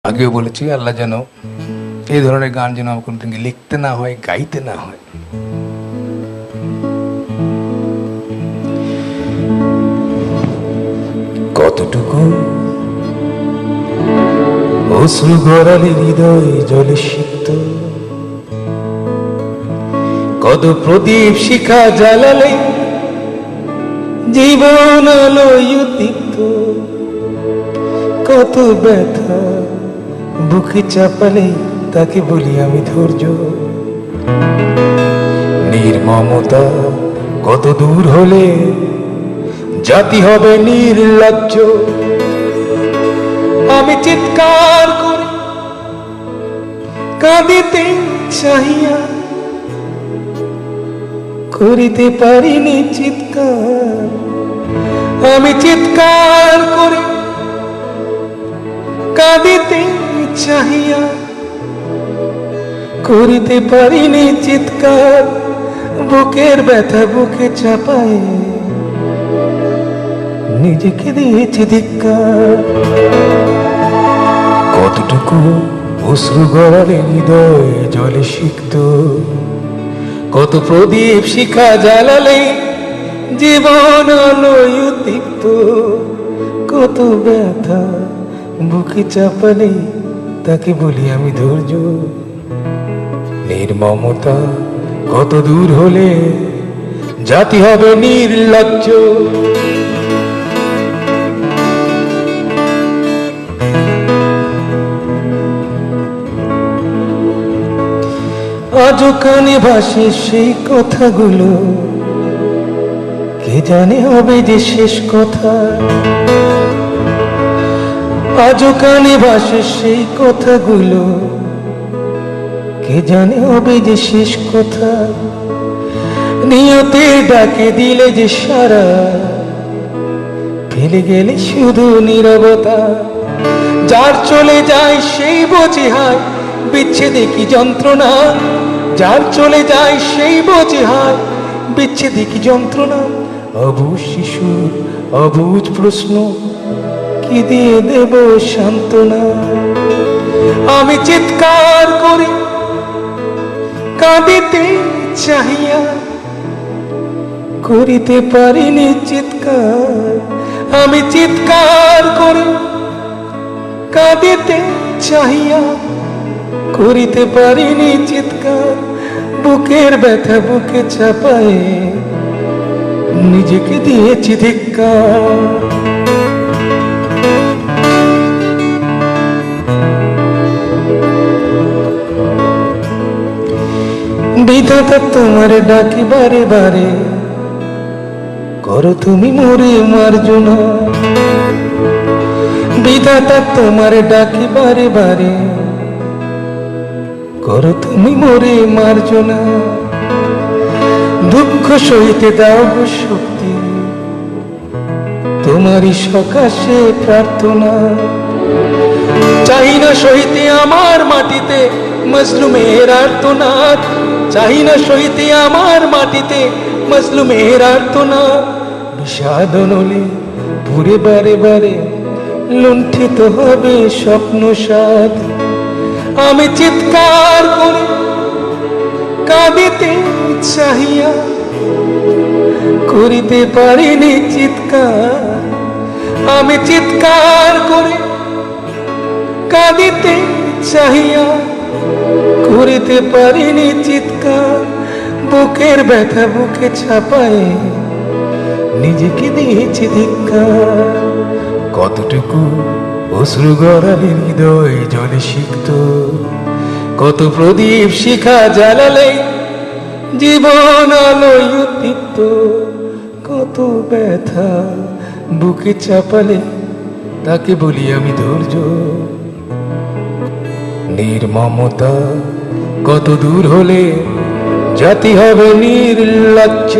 আগেও বলেছি আল্লাহ যেন এই ধরনের গান যেন আমার কোনোদিন লিখতে না হয়, গাইতে না হয়। কতটুকু অশ্রু গড়ালে হৃদয় জলে সিক্ত, কত প্রদীপ শিখা জ্বালালে জীবন আলোয় উদ্দীপ্ত, কত ব্যথা বুকে চাপালে তাকে বলি আমি ধৈর্য। নির্মমতা কত দূর হলে জাতি হবে নির্লজ্জ। আমি চিৎকার করে কাঁদিতে চাহিয়া করিতে পারিনি চিৎকার। আমি চিৎকার করে কাঁদিতে চাহিয়া করিতে পারিনি চিৎকার। বুকের ব্যথা বুকে চাপায় নিজেকে দিয়েছি ধিক্কার। কতটুকু অশ্রু গড়ালে হৃদয় জলে সিক্ত, কত প্রদীপ শিখা জ্বালালে জীবন আলোয় উদ্দীপ্ত, কত ব্যথা বুকে চাপালে তাকে বলি আমি ধৈর্য। নির্মমতা কত দূর হলে জাতি হবে নির্লজ্জ। আজও কানে ভাসে সেই কথাগুলো, কে জানে হবে যে শেষ কথা। আজও কানে ভাসে সেই কথাগুলো, কে জানে হবে যে শেষ কথা। নিয়তে ডাকে দিলে যে সারা, ফেলে গেলে শুধু নীরবতা। যার চলে যায় সেই বোঝে হায় বিচ্ছেদে কি যন্ত্রণা। যার চলে যায় সেই বোঝে হায় বিচ্ছেদে কি যন্ত্রণা। অবুঝ শিশুর অবুঝ প্রশ্ন, কি দিয়ে দেব সান্ত্বনা। আমি চিৎকার করে কাঁদিতে চাহিয়া করিতে পারিনি চিৎকার। আমি চিৎকার করে কাঁদিতে চাহিয়া করিতে পারিনি চিৎকার। বুকের ব্যথা বুকে চাপায় নিজেকে দিয়েছি ধিক্কার। বিধাতা তোমার ডাকি বারে বারে, করো তুমি মোরে মার্জনা। বিধাতা তোমার ডাকি বারে বারে, করো তুমি মোরে মার্জনা। দুঃখ সইতে দাও গো শক্তি, তোমারই সকাশে প্রার্থনা। চাই না সইতে আমার মাটিতে মজলুমের আর্তনাদ। চাই না সইতে আমার মাটিতে মজলুমের আর্তনাদ। বিষাদ নলে পুরে বারে বারে লুণ্ঠিত হবে স্বপ্ন সাদ। আমি চিৎকার করে কাঁদিতে চাহিয়া করিতে পারিনি চিৎকার। আমি চিৎকার করে কাঁদিতে চাহিয়া করিতে পারিনি চিৎকার। বুকের ব্যথা বুকে চাপায় নিজেকে দিয়েছি ধিক্কার। কতটুকু অশ্রু গড়ালে হৃদয় জলে সিক্ত, কত প্রদীপ শিখা জ্বালালে জীবন আলোয় উদ্দীপ্ত, কত ব্যথা বুকে চাপালে তাকে বলি আমি ধৈর্য। নির্মমতা কত দূর হলে জাতি হবে নির্লজ্জ।